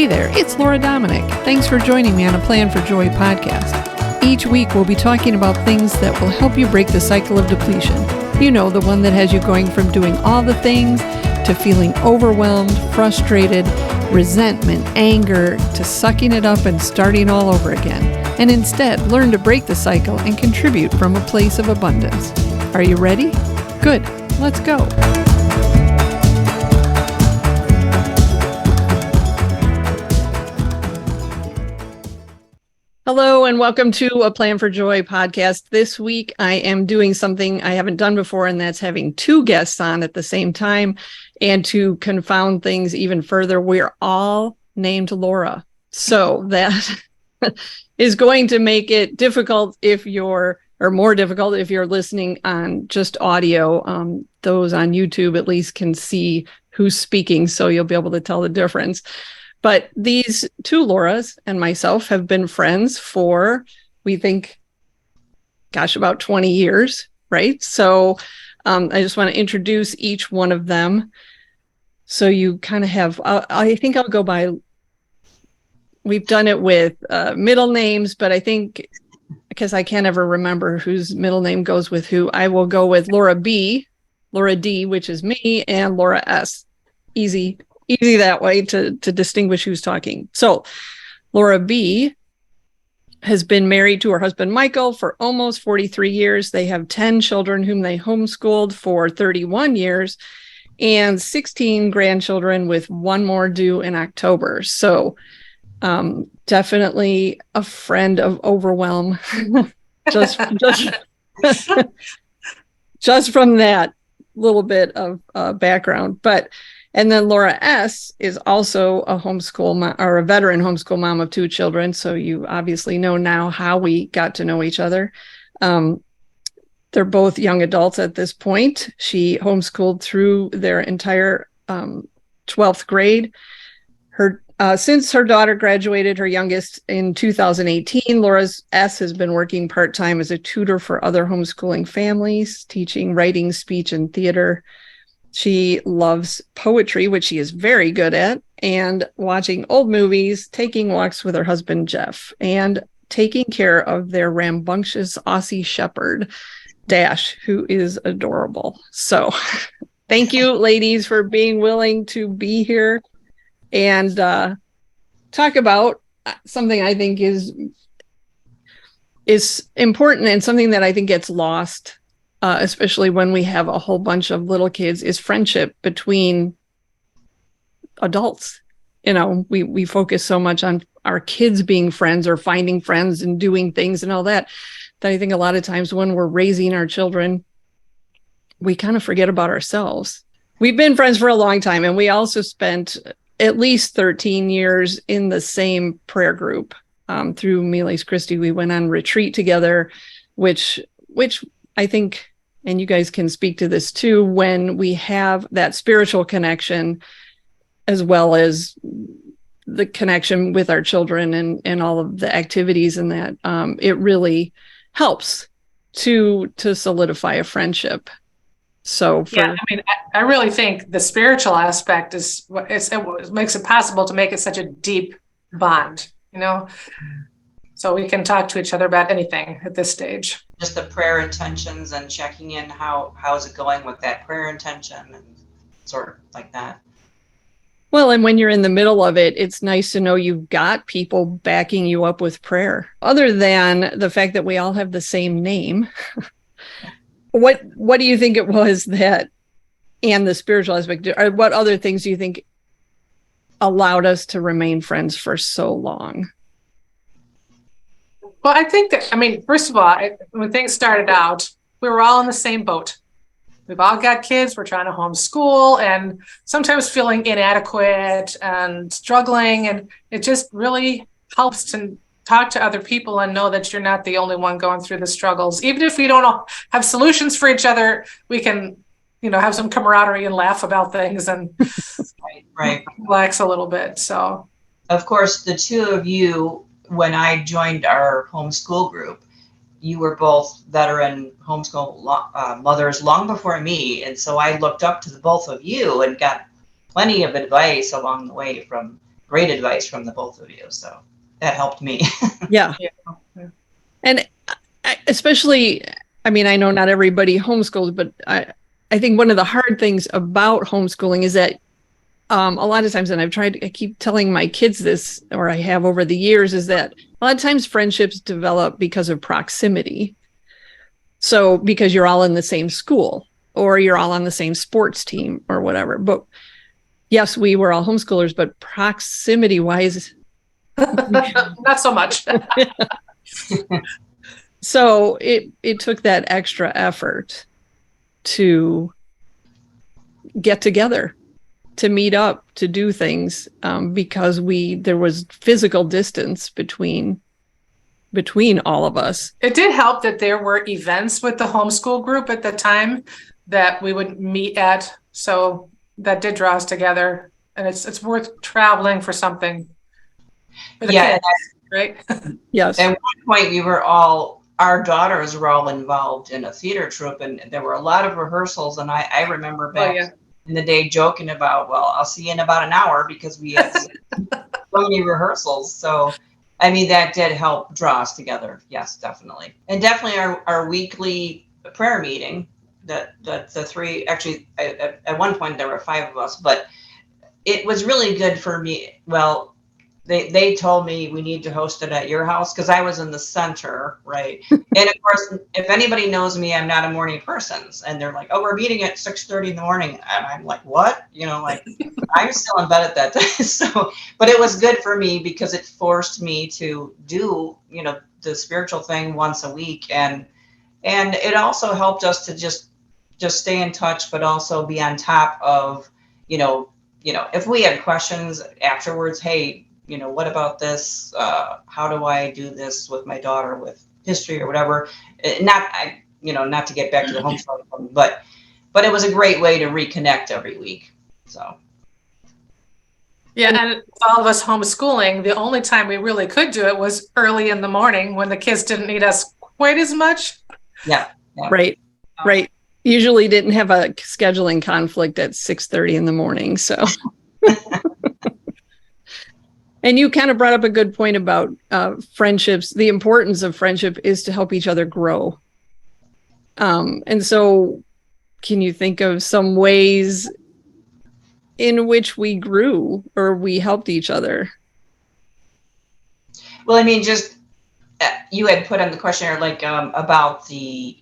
Hey there, it's Laura Dominic. Thanks for joining me on a Plan for Joy podcast. Each week we'll be talking about things that will help you break the cycle of depletion. You know, the one that has you going from doing all the things to feeling overwhelmed, frustrated, resentment, anger, to sucking it up and starting all over again. And instead, learn to break the cycle and contribute from a place of abundance. Are you ready? Good. Let's go. Hello and welcome to a Plan for Joy podcast. This week I am doing something I haven't done before, and that's having two guests on at the same time. And to confound things even further, we're all named Laura. So that is going to make it difficult more difficult if you're listening on just audio. Those on YouTube at least can see who's speaking, so you'll be able to tell the difference. But these two Lauras and myself have been friends for, we think, about 20 years, right? So I just want to introduce each one of them. So you kind of have, I think I'll go by, we've done it with middle names, but I think, because I can't ever remember whose middle name goes with who, I will go with Laura B, Laura D, which is me, and Laura S. Easy that way to distinguish who's talking. So Laura B has been married to her husband, Michael, for almost 43 years. They have 10 children whom they homeschooled for 31 years and 16 grandchildren with one more due in October. So definitely a friend of overwhelm. just from that little bit of background. And then Laura S. is also a a veteran homeschool mom of two children. So you obviously know now how we got to know each other. They're both young adults at this point. She homeschooled through their entire 12th grade. Since her daughter graduated, her youngest, in 2018, Laura S. has been working part-time as a tutor for other homeschooling families, teaching writing, speech, and theater. She loves poetry, which she is very good at, and watching old movies, taking walks with her husband, Jeff, and taking care of their rambunctious Aussie Shepherd, Dash, who is adorable. So thank you, ladies, for being willing to be here and talk about something I think is important, and something that I think gets lost, especially when we have a whole bunch of little kids, is friendship between adults. You know, we focus so much on our kids being friends or finding friends and doing things and all that I think a lot of times when we're raising our children, we kind of forget about ourselves. We've been friends for a long time, and we also spent at least 13 years in the same prayer group. Through Miles Christi, we went on retreat together, which I think, and you guys can speak to this too, when we have that spiritual connection as well as the connection with our children and all of the activities and that, it really helps to solidify a friendship. So I really think the spiritual aspect is what makes it possible to make it such a deep bond, you know? So we can talk to each other about anything at this stage. Just the prayer intentions and checking in, how's it going with that prayer intention and sort of like that. Well, and when you're in the middle of it, it's nice to know you've got people backing you up with prayer. Other than the fact that we all have the same name, what do you think it was that, and the spiritual aspect, or what other things do you think allowed us to remain friends for so long? Well, I think that, first of all, when things started out, we were all in the same boat. We've all got kids. We're trying to homeschool and sometimes feeling inadequate and struggling. And it just really helps to talk to other people and know that you're not the only one going through the struggles. Even if we don't all have solutions for each other, we can, have some camaraderie and laugh about things and right. Relax a little bit. So, of course, the two of you, when I joined our homeschool group, you were both veteran homeschool mothers long before me. And so I looked up to the both of you and got plenty of advice along the way from great advice from the both of you. So that helped me. Yeah. Yeah. And especially, I mean, I know not everybody homeschools, but I think one of the hard things about homeschooling is that a lot of times, and I keep telling my kids this, or I have over the years, is that a lot of times friendships develop because of proximity. So because you're all in the same school or you're all on the same sports team or whatever. But yes, we were all homeschoolers, but proximity wise, Not so much. so it took that extra effort to get together, to meet up, to do things, because there was physical distance between all of us. It did help that there were events with the homeschool group at the time that we would meet at. So that did draw us together, and it's worth traveling for something. For the kids, right? Yes. At one point, our daughters were all involved in a theater troupe, and there were a lot of rehearsals. And I remember back in the day joking about, well, I'll see you in about an hour because we had so many rehearsals. So, I mean, that did help draw us together. Yes, definitely. And definitely our weekly prayer meeting, the three, actually, at one point there were 5 of us, but it was really good for me. Well, they told me we need to host it at your house because I was in the center, right? And of course, if anybody knows me, I'm not a morning person. And they're like, oh, we're meeting at 6:30 in the morning. And I'm like, what? Like I'm still in bed at that time. So, but it was good for me because it forced me to do, the spiritual thing once a week. And it also helped us to just stay in touch, but also be on top of, if we had questions afterwards, hey, what about this? How do I do this with my daughter with history or whatever? Not to get back to the homeschooling, but it was a great way to reconnect every week. So. Yeah, and all of us homeschooling, the only time we really could do it was early in the morning when the kids didn't need us quite as much. Yeah. Right. Usually didn't have a scheduling conflict at 6:30 in the morning. So. And you kind of brought up a good point about friendships. The importance of friendship is to help each other grow. And so can you think of some ways in which we grew or we helped each other? Well, I mean, just you had put on the questionnaire about the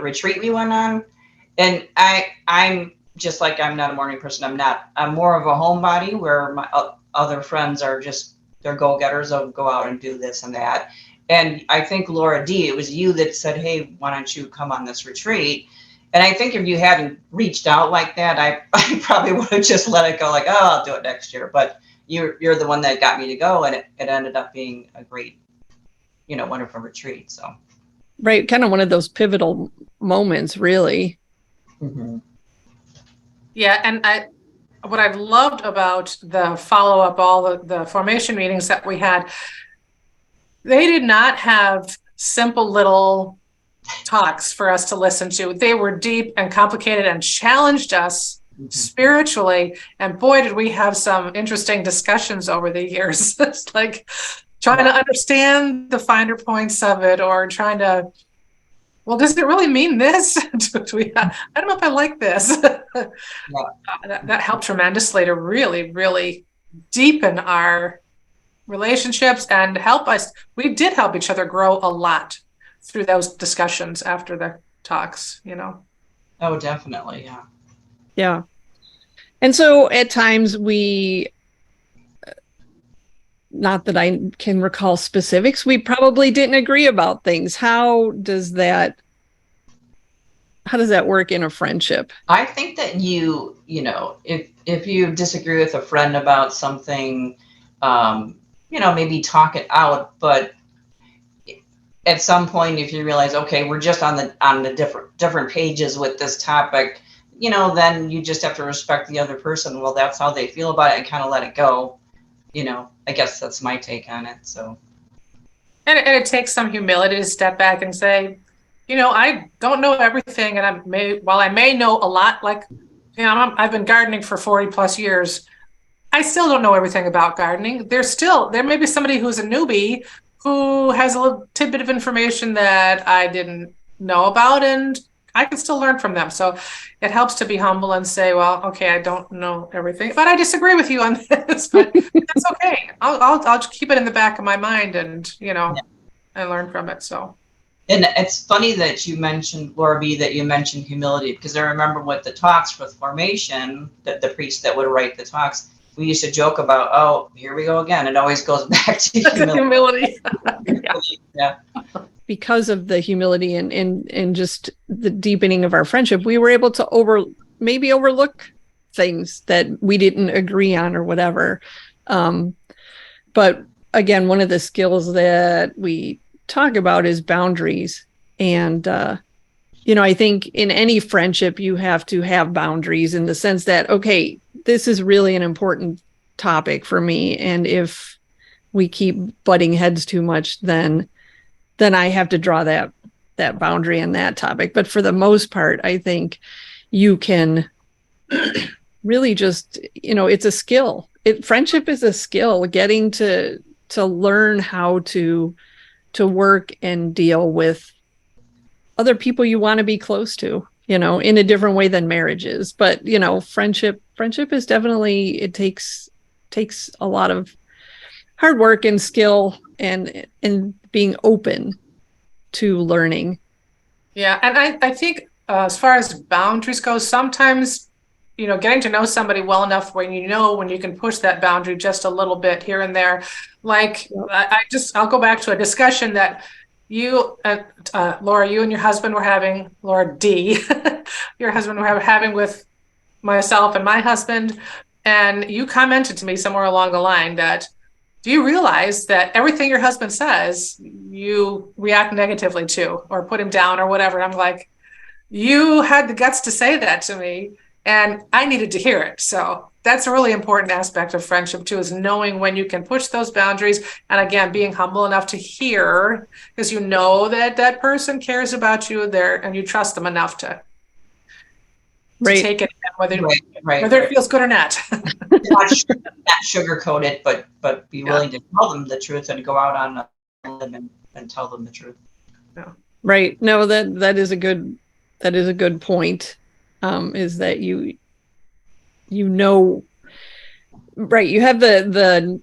retreat we went on, and I'm just like, I'm not a morning person. I'm more of a homebody where my other friends are just, they're go-getters. They'll go out and do this and that. And I think Laura D, it was you that said, hey, why don't you come on this retreat? And I think if you hadn't reached out like that, I probably would have just let it go like, oh, I'll do it next year. But you're the one that got me to go, and it ended up being a great, wonderful retreat. So. Right. Kind of one of those pivotal moments, really. Mm-hmm. Yeah. And what I've loved about the follow-up, all the formation meetings that we had, they did not have simple little talks for us to listen to. They were deep and complicated and challenged us spiritually. And boy, did we have some interesting discussions over the years. It's like trying to understand the finer points of it, or trying to, well, does it really mean this? I don't know if I like this. That helped tremendously to really, really deepen our relationships and help us. We did help each other grow a lot through those discussions after the talks, Oh, definitely. Yeah. Yeah. And so at times not that I can recall specifics, we probably didn't agree about things. How does that work in a friendship? I think that if you disagree with a friend about something, maybe talk it out, but at some point, if you realize, okay, we're just on the different pages with this topic, then you just have to respect the other person. Well, that's how they feel about it, and kind of let it go. I guess that's my take on it. So, and it takes some humility to step back and say, I don't know everything, and while I may know a lot, like, I've been gardening for 40 plus years. I still don't know everything about gardening. There may be somebody who's a newbie who has a little tidbit of information that I didn't know about, and I can still learn from them. So it helps to be humble and say, well, okay, I don't know everything, but I disagree with you on this, but that's okay. I'll keep it in the back of my mind and, and learn from it. So. And it's funny that you mentioned, Laura B., that you mentioned humility, because I remember with the talks with formation, that the priest that would write the talks, we used to joke about, oh, here we go again. It always goes back to humility. Yeah. Because of the humility and just the deepening of our friendship, we were able to overlook things that we didn't agree on or whatever. But again, one of the skills that we talk about is boundaries. And, I think in any friendship, you have to have boundaries in the sense that, okay, this is really an important topic for me. And if we keep butting heads too much, then I have to draw that boundary in that topic. But for the most part, I think you can really just, it's a skill. Friendship is a skill, getting to learn how to work and deal with other people you want to be close to, in a different way than marriage is. But, friendship is definitely, it takes a lot of hard work and skill and being open to learning. Yeah. And I think as far as boundaries go, sometimes, getting to know somebody well enough when you can push that boundary just a little bit here and there. Like, I'll go back to a discussion that you, Laura, you and your husband were having, Laura D, your husband were having with myself and my husband. And you commented to me somewhere along the line that, do you realize that everything your husband says, you react negatively to or put him down or whatever? And I'm like, you had the guts to say that to me, and I needed to hear it. So that's a really important aspect of friendship too, is knowing when you can push those boundaries. And again, being humble enough to hear, because that person cares about you there and you trust them enough to take it, whether it feels good or not. not sugarcoat it, but be willing to tell them the truth and go out on a limb and tell them the truth. Yeah. Right. No, that is a good point. Is that right, you have the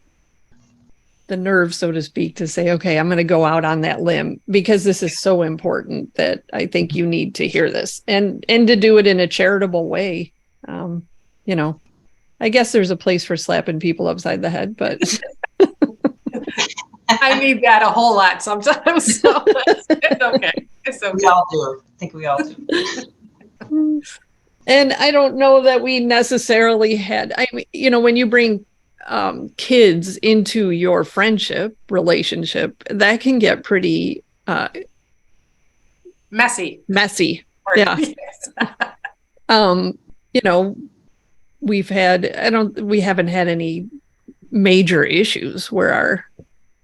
nerve, so to speak, to say, okay, I'm going to go out on that limb because this is so important that I think you need to hear this, and to do it in a charitable way. I guess there's a place for slapping people upside the head, but I need that a whole lot sometimes. So it's okay. It's okay. We all do. I think we all do. And I don't know that we necessarily had, when you bring kids into your friendship relationship, that can get pretty messy. Yeah. Yes. We haven't had any major issues where our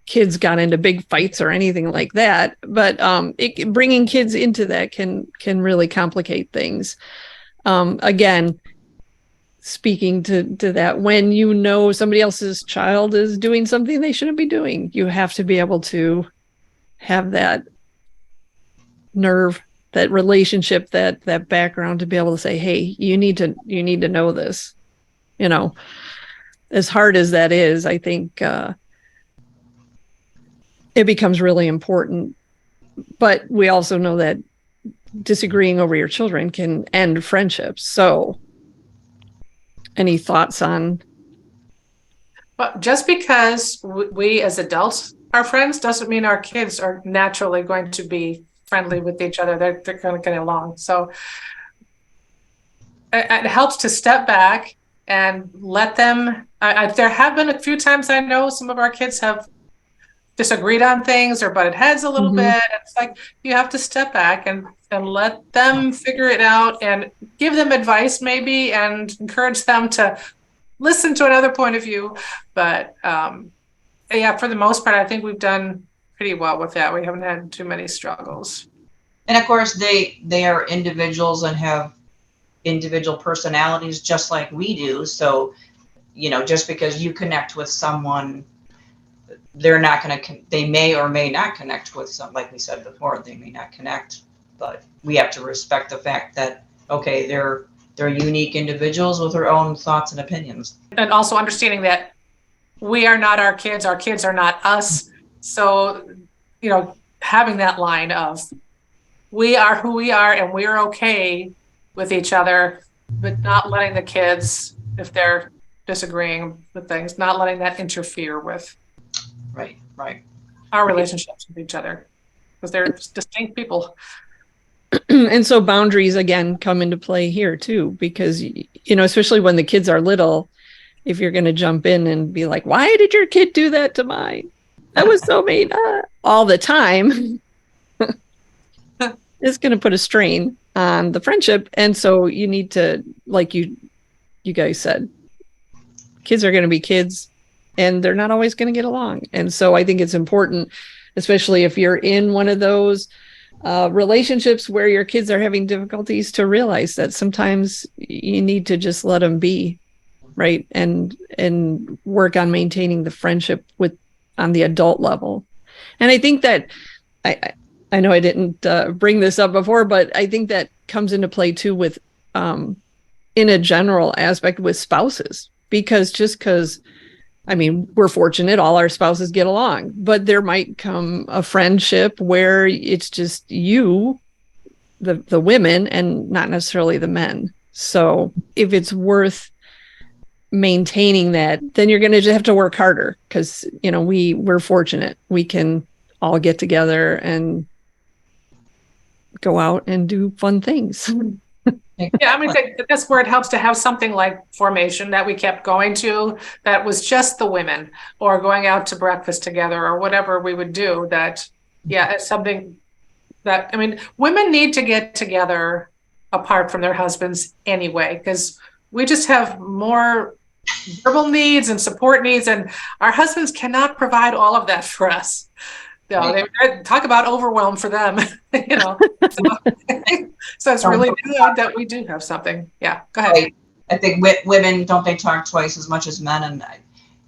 kids got into big fights or anything like that. But bringing kids into that can really complicate things. Again, speaking to that, when somebody else's child is doing something they shouldn't be doing, you have to be able to have that nerve, that relationship, that background to be able to say, hey, you need to know this. As hard as that is, I think it becomes really important. But we also know that disagreeing over your children can end friendships. So any thoughts on? But just because we as adults are friends doesn't mean our kids are naturally going to be friendly with each other. They're going to get along. So it helps to step back and let them. There have been a few times I know some of our kids have disagreed on things or butted heads a little bit. It's like you have to step back and let them figure it out and give them advice maybe and encourage them to listen to another point of view. But for the most part, I think we've done pretty well with that. We haven't had too many struggles. And of course, they are individuals and have individual personalities just like we do. So, just because you connect with someone, they're not going to, they may or may not connect with some, like we said before, they may not connect, but we have to respect the fact that, okay, they're unique individuals with their own thoughts and opinions. And also understanding that we are not our kids are not us. So, having that line of we are who we are and we're okay with each other, but not letting the kids, if they're disagreeing with things, not letting that interfere with Right. our relationships with each other, because they're distinct people. And so boundaries again come into play here too, because especially when the kids are little, if you're going to jump in and be like, why did your kid do that to mine? That was so mean. All the time. It's going to put a strain on the friendship. And so you need to, like you guys said, kids are going to be kids and they're not always going to get along. And so I think it's important, especially if you're in one of those relationships where your kids are having difficulties, to realize that sometimes you need to just let them be, right? And work on maintaining the friendship on the adult level. And I think that I know I didn't bring this up before, but I think that comes into play too with in a general aspect with spouses, because we're fortunate all our spouses get along, but there might come a friendship where it's just you, the women, and not necessarily the men. So if it's worth maintaining that, then you're going to just have to work harder, because we're fortunate we can all get together and go out and do fun things. Yeah, that's where it helps to have something like formation that we kept going to, that was just the women, or going out to breakfast together, or whatever we would do. That, yeah, it's something that, women need to get together apart from their husbands anyway, because we just have more verbal needs and support needs, and our husbands cannot provide all of that for us. They talk about overwhelm for them, So it's really good that we do have something. Yeah, go ahead. I think women, don't they talk twice as much as men,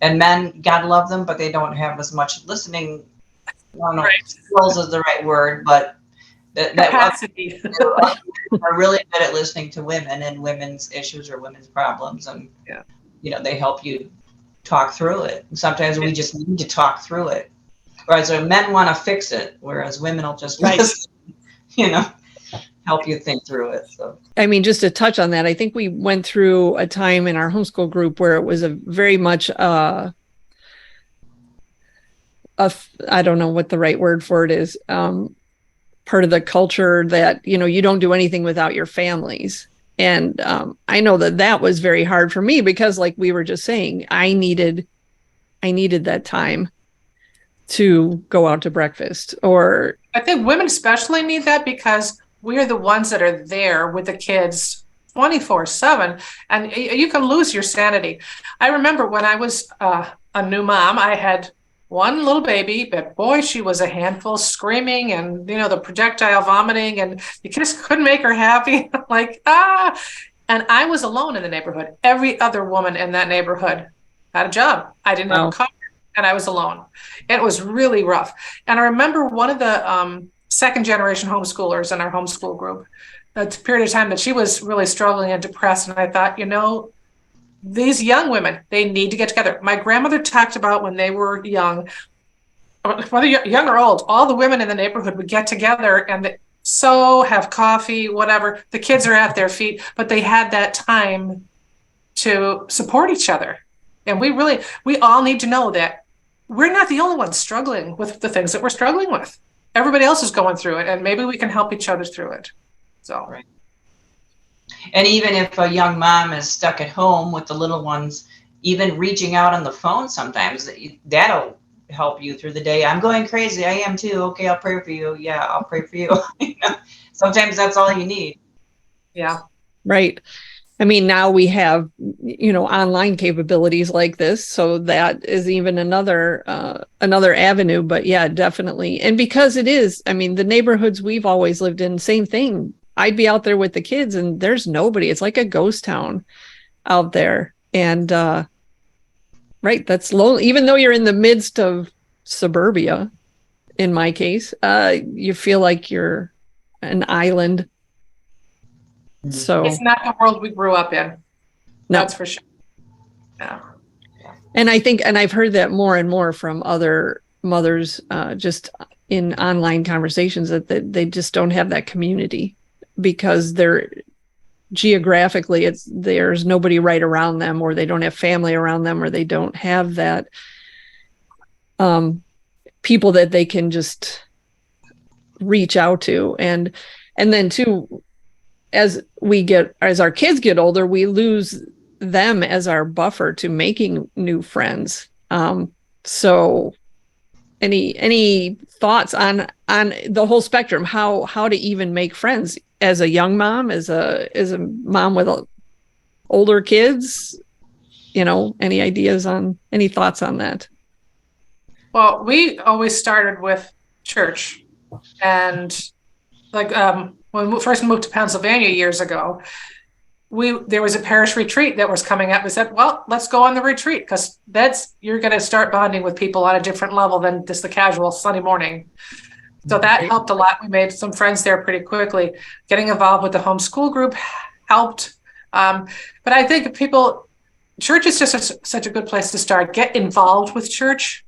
and men, God love them, but they don't have as much listening. I don't know if skills is the right word, but capacity. Are really good at listening to women and women's issues or women's problems, and they help you talk through it. And sometimes we just need to talk through it. Whereas men want to fix it, whereas women will just listen, help you think through it. So, just to touch on that, I think we went through a time in our homeschool group where it was a very much I don't know what the right word for it is, part of the culture that, you don't do anything without your families. And I know that was very hard for me, because like we were just saying, I needed that time to go out to breakfast. Or I think women especially need that, because we're the ones that are there with the kids 24/7, and you can lose your sanity. I remember when I was a new mom, I had one little baby, but boy, she was a handful, screaming and the projectile vomiting, and you just couldn't make her happy. And I was alone in the neighborhood. Every other woman in that neighborhood had a job. I didn't have a car, and I was alone. It was really rough. And I remember one of the second generation homeschoolers in our homeschool group, a period of time that she was really struggling and depressed. And I thought, these young women, they need to get together. My grandmother talked about when they were young, whether young or old, all the women in the neighborhood would get together and have coffee, whatever. The kids are at their feet, but they had that time to support each other. And we all need to know that we're not the only ones struggling with the things that we're struggling with. Everybody else is going through it, and maybe we can help each other through it. So, right. And even if a young mom is stuck at home with the little ones, even reaching out on the phone sometimes, that'll help you through the day. I'm going crazy. I am too. Okay, I'll pray for you. Yeah, I'll pray for you. Sometimes that's all you need. Yeah. Right. Now we have, online capabilities like this. So that is even another avenue. But yeah, definitely. And because it is, the neighborhoods we've always lived in, same thing. I'd be out there with the kids and there's nobody. It's like a ghost town out there. And Right. That's lonely. Even though you're in the midst of suburbia, in my case, you feel like you're an island. So It's not the world we grew up in. no. That's for sure. Yeah. And I think, and I've heard that more and more from other mothers, just in online conversations, that they just don't have that community because they're geographically, there's nobody right around them, or they don't have family around them, or they don't have that people that they can just reach out to. And then too, as our kids get older, we lose them as our buffer to making new friends. So any thoughts on the whole spectrum, how to even make friends as a young mom, as a mom with older kids, any ideas any thoughts on that? Well, we always started with church, and like when we first moved to Pennsylvania years ago, there was a parish retreat that was coming up. We said, well, let's go on the retreat, because you're going to start bonding with people on a different level than just the casual Sunday morning. So that helped a lot. We made some friends there pretty quickly. Getting involved with the homeschool group helped. But I think church is just such a good place to start. Get involved with church,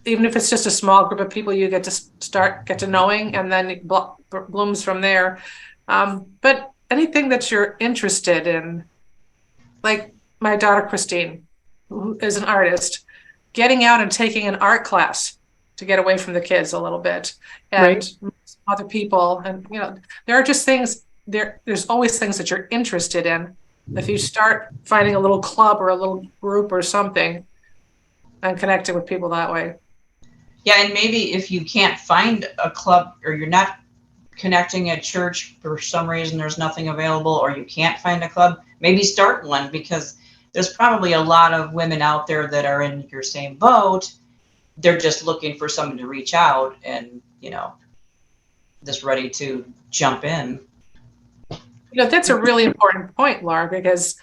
even if it's just a small group of people you get to knowing, and then it blooms from there. But anything that you're interested in, like my daughter Christine, who is an artist, getting out and taking an art class to get away from the kids a little bit, and other people, and there are just things there's always things that you're interested in. If you start finding a little club or a little group or something and connecting with people that way. Yeah, and maybe if you can't find a club, or you're not connecting at church for some reason, there's nothing available, or you can't find a club, maybe start one, because there's probably a lot of women out there that are in your same boat. They're just looking for someone to reach out and, just ready to jump in. That's a really important point, Laura, because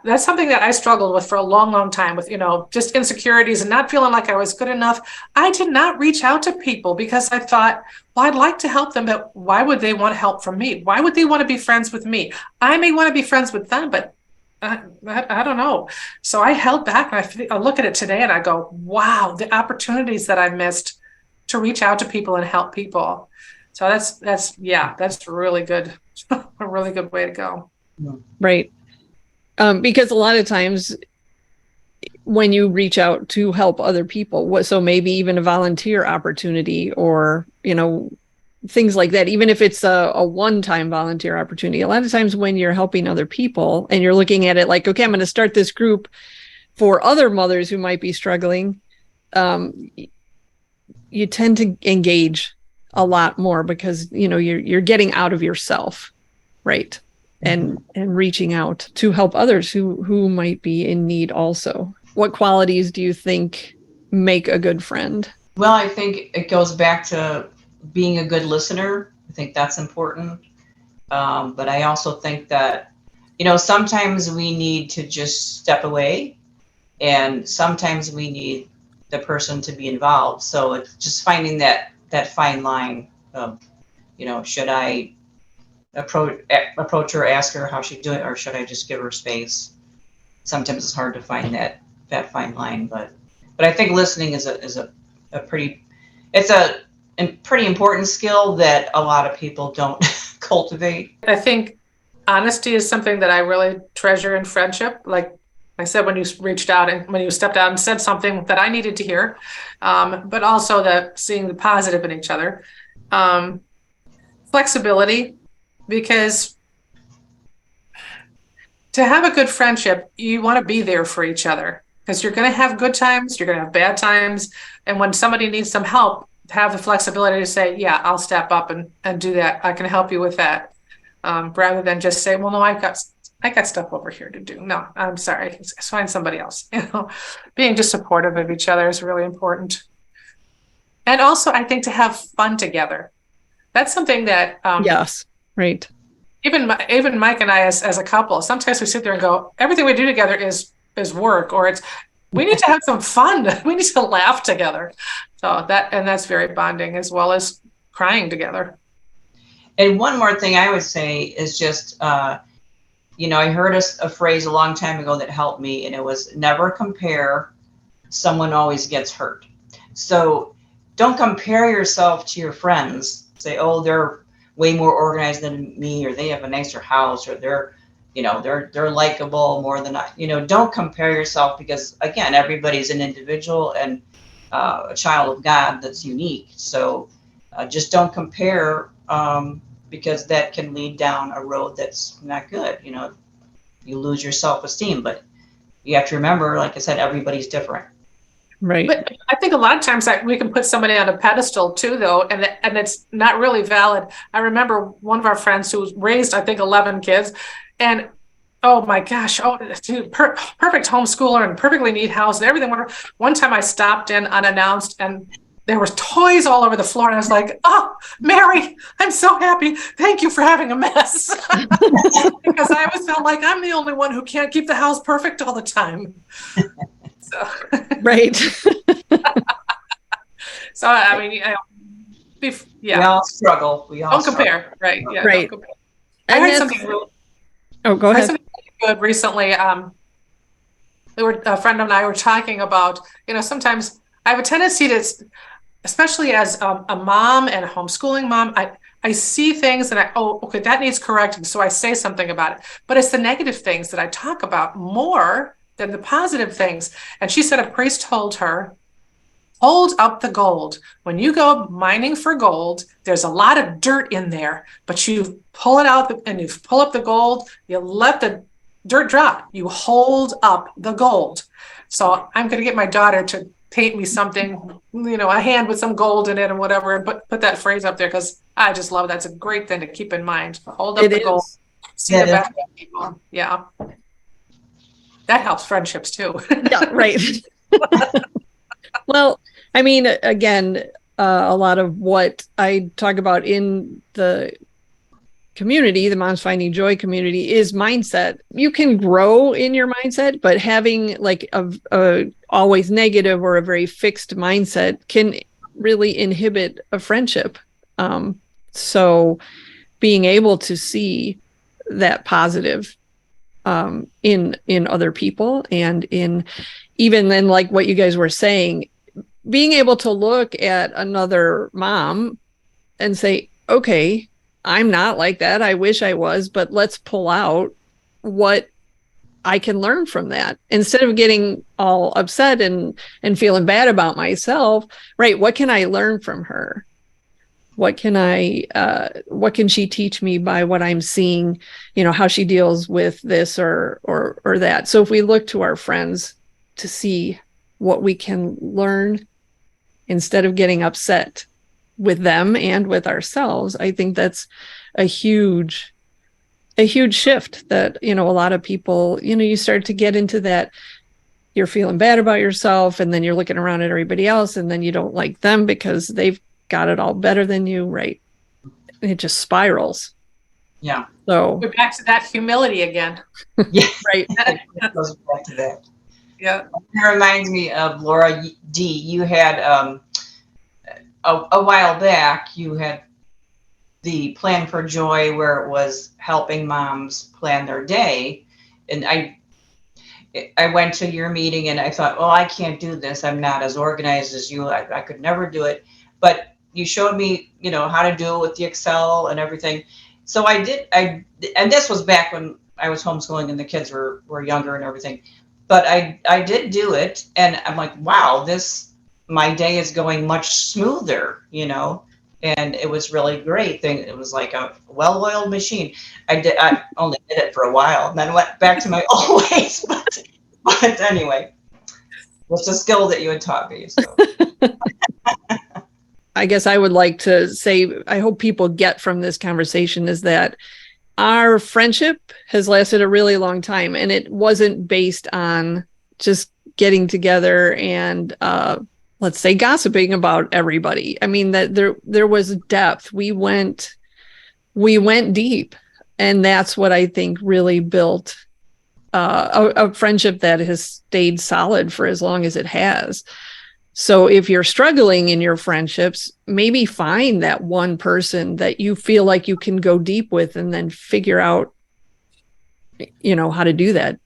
that's something that I struggled with for a long, long time, with, just insecurities and not feeling like I was good enough. I did not reach out to people because I thought, well, I'd like to help them, but why would they want help from me? Why would they want to be friends with me? I may want to be friends with them, but I don't know. So I held back, and I look at it today and I go, wow, the opportunities that I missed to reach out to people and help people. So that's really good. A really good way to go. Right. Because a lot of times when you reach out to help other people, so maybe even a volunteer opportunity, or, things like that, even if it's a one-time volunteer opportunity, a lot of times when you're helping other people and you're looking at it like, okay, I'm going to start this group for other mothers who might be struggling, you tend to engage a lot more because, you're getting out of yourself. Right. And reaching out to help others who might be in need also. What qualities do you think make a good friend? Well, I think it goes back to being a good listener. I think that's important. But I also think that, sometimes we need to just step away, and sometimes we need the person to be involved. So it's just finding that fine line of, should I approach her, ask her how she's doing, or should I just give her space? Sometimes it's hard to find that fine line, but I think listening is a pretty important skill that a lot of people don't cultivate. I think honesty is something that I really treasure in friendship. Like I said, when you reached out and when you stepped out and said something that I needed to hear, but also seeing the positive in each other. Flexibility. Because to have a good friendship, you want to be there for each other, because you're going to have good times, you're going to have bad times. And when somebody needs some help, have the flexibility to say, yeah, I'll step up and do that. I can help you with that. Rather than just say, well, no, I got stuff over here to do. No, I'm sorry. Let's find somebody else. Being just supportive of each other is really important. And also, I think to have fun together. That's something that yes. Right. Even Mike and I, as a couple, sometimes we sit there and go, everything we do together is work, or We need to have some fun. We need to laugh together. So that's very bonding, as well as crying together. And one more thing I would say is just, I heard a phrase a long time ago that helped me, and it was never compare. Someone always gets hurt. So don't compare yourself to your friends. Say, oh, they're way more organized than me, or they have a nicer house, or they're likable more than I. Don't compare yourself, because again, everybody's an individual and a child of God that's unique. So just don't compare, because that can lead down a road that's not good. You lose your self-esteem, but you have to remember, like I said, everybody's different. Right. But I think a lot of times we can put somebody on a pedestal too, though, and it's not really valid. I remember one of our friends who raised, I think, 11 kids, and oh my gosh, dude, perfect homeschooler and perfectly neat house and everything. One time I stopped in unannounced, and there was toys all over the floor, and I was like, "Oh, Mary, I'm so happy. Thank you for having a mess," because I always felt like I'm the only one who can't keep the house perfect all the time. So. Right. So I mean, yeah. We all struggle. Don't compare, right? Yeah, right. Don't compare. And I heard something really. Oh, go ahead. Something really good recently. A friend and I were talking about. Sometimes I have a tendency to, especially as a mom and a homeschooling mom, I see things and okay, that needs correcting. So I say something about it. But it's the negative things that I talk about more than the positive things. And she said a priest told her, hold up the gold. When you go mining for gold, there's a lot of dirt in there, but you pull it out and you pull up the gold, you let the dirt drop, you hold up the gold. So I'm going to get my daughter to paint me something, a hand with some gold in it and whatever, and put that phrase up there, because I just love it. That's a great thing to keep in mind. Hold up the gold, see the best in people. Yeah. That helps friendships too. Yeah, right. Well, I mean, again, a lot of what I talk about in the community, the Moms Finding Joy community, is mindset. You can grow in your mindset, but having like a always negative or a very fixed mindset can really inhibit a friendship. So being able to see that positive in other people, and in even then, like what you guys were saying, being able to look at another mom and say, okay, I'm not like that. I wish I was, but let's pull out what I can learn from that, instead of getting all upset and feeling bad about myself. Right. What can I learn from her? What can she teach me by what I'm seeing, how she deals with this or that. So if we look to our friends to see what we can learn instead of getting upset with them and with ourselves, I think that's a huge shift that, a lot of people, you start to get into that. You're feeling bad about yourself, and then you're looking around at everybody else, and then you don't like them because they've got it all better than you, right? It just spirals. Yeah. So we're back to that humility again. Yeah. Right. It goes back to that. Yeah. It reminds me of Laura D. You had a while back, you had the Plan for Joy, where it was helping moms plan their day. And I went to your meeting and I thought, oh, I can't do this. I'm not as organized as you. I could never do it. But you showed me, how to do it with the Excel and everything. So I did. And this was back when I was homeschooling and the kids were younger and everything. But I did do it, and I'm like, wow, my day is going much smoother, and it was really great. It was like a well-oiled machine. I only did it for a while and then went back to my old ways. But anyway, it's a skill that you had taught me. So. I guess I would like to say, I hope people get from this conversation is that our friendship has lasted a really long time, and it wasn't based on just getting together and, let's say, gossiping about everybody. I mean, that there was depth. We went deep, and that's what I think really built a friendship that has stayed solid for as long as it has. So if you're struggling in your friendships, maybe find that one person that you feel like you can go deep with, and then figure out, how to do that.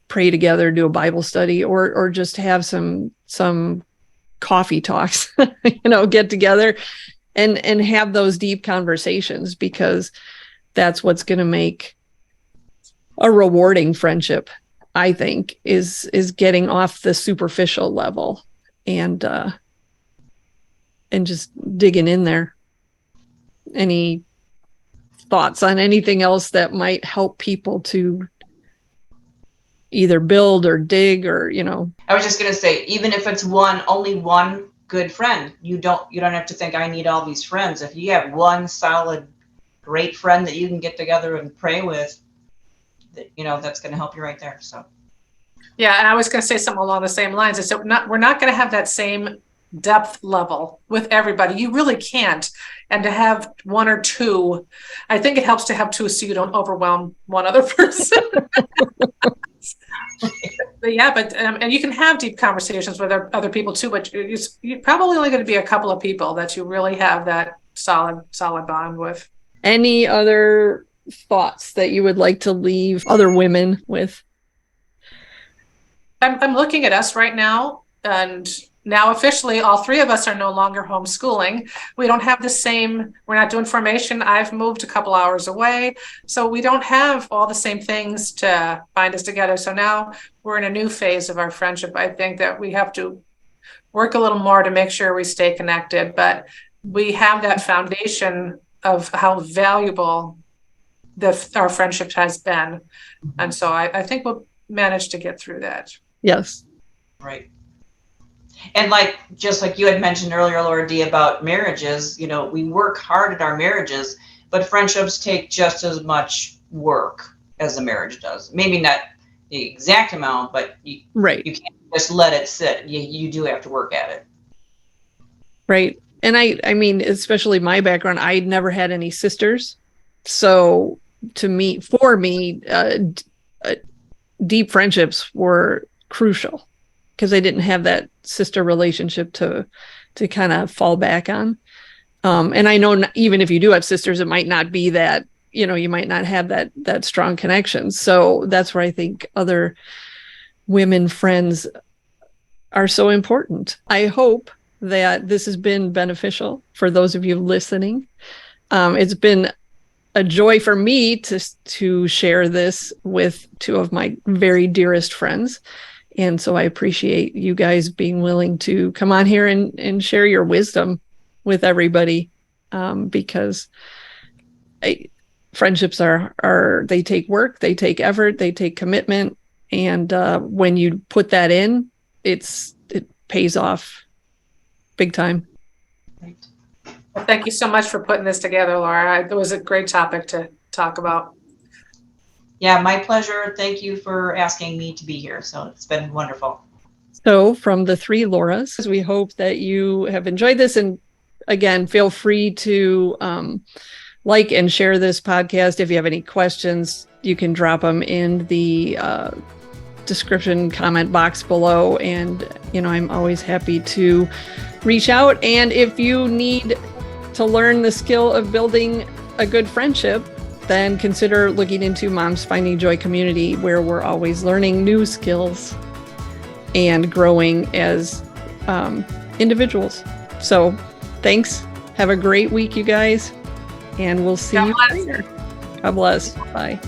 Pray together, do a Bible study, or just have some coffee talks, get together and have those deep conversations, because that's what's going to make a rewarding friendship, I think, is getting off the superficial level and just digging in there. Any thoughts on anything else that might help people to either build or dig, or I was just going to say, even if it's only one good friend, you don't have to think I need all these friends. If you have one solid, great friend that you can get together and pray with, that's going to help you right there. So. Yeah. And I was going to say something along the same lines. Is we're not going to have that same depth level with everybody. You really can't. And to have one or two, I think it helps to have two, so you don't overwhelm one other person. And you can have deep conversations with other people too, but you're probably only going to be a couple of people that you really have that solid bond with. Any other thoughts that you would like to leave other women with? I'm looking at us right now, and now officially all three of us are no longer homeschooling. We don't have we're not doing formation. I've moved a couple hours away, so we don't have all the same things to bind us together. So now we're in a new phase of our friendship. I think that we have to work a little more to make sure we stay connected, but we have that foundation of how valuable our friendship has been. And so I think we'll manage to get through that. Yes. Right. And just like you had mentioned earlier, Laura D, about marriages, we work hard at our marriages, but friendships take just as much work as a marriage does. Maybe not the exact amount, but you can't just let it sit. You do have to work at it. Right. And I mean, especially my background, I'd never had any sisters. So for me, deep friendships were crucial, because I didn't have that sister relationship to kind of fall back on. And I know even if you do have sisters, it might not be that, you might not have that strong connection. So that's where I think other women friends are so important. I hope that this has been beneficial for those of you listening. It's been a joy for me to share this with two of my very dearest friends. And so I appreciate you guys being willing to come on here and share your wisdom with everybody, because friendships they take work, they take effort, they take commitment. And when you put that in, it pays off big time. Right. Well, thank you so much for putting this together, Laura. It was a great topic to talk about. Yeah, my pleasure. Thank you for asking me to be here. So it's been wonderful. So from the three Lauras, we hope that you have enjoyed this. And again, feel free to like and share this podcast. If you have any questions, you can drop them in the description comment box below. And, I'm always happy to reach out. And if you need to learn the skill of building a good friendship, then consider looking into Moms Finding Joy community, where we're always learning new skills and growing as individuals. So thanks. Have a great week, you guys. And we'll see you later. God bless. Bye.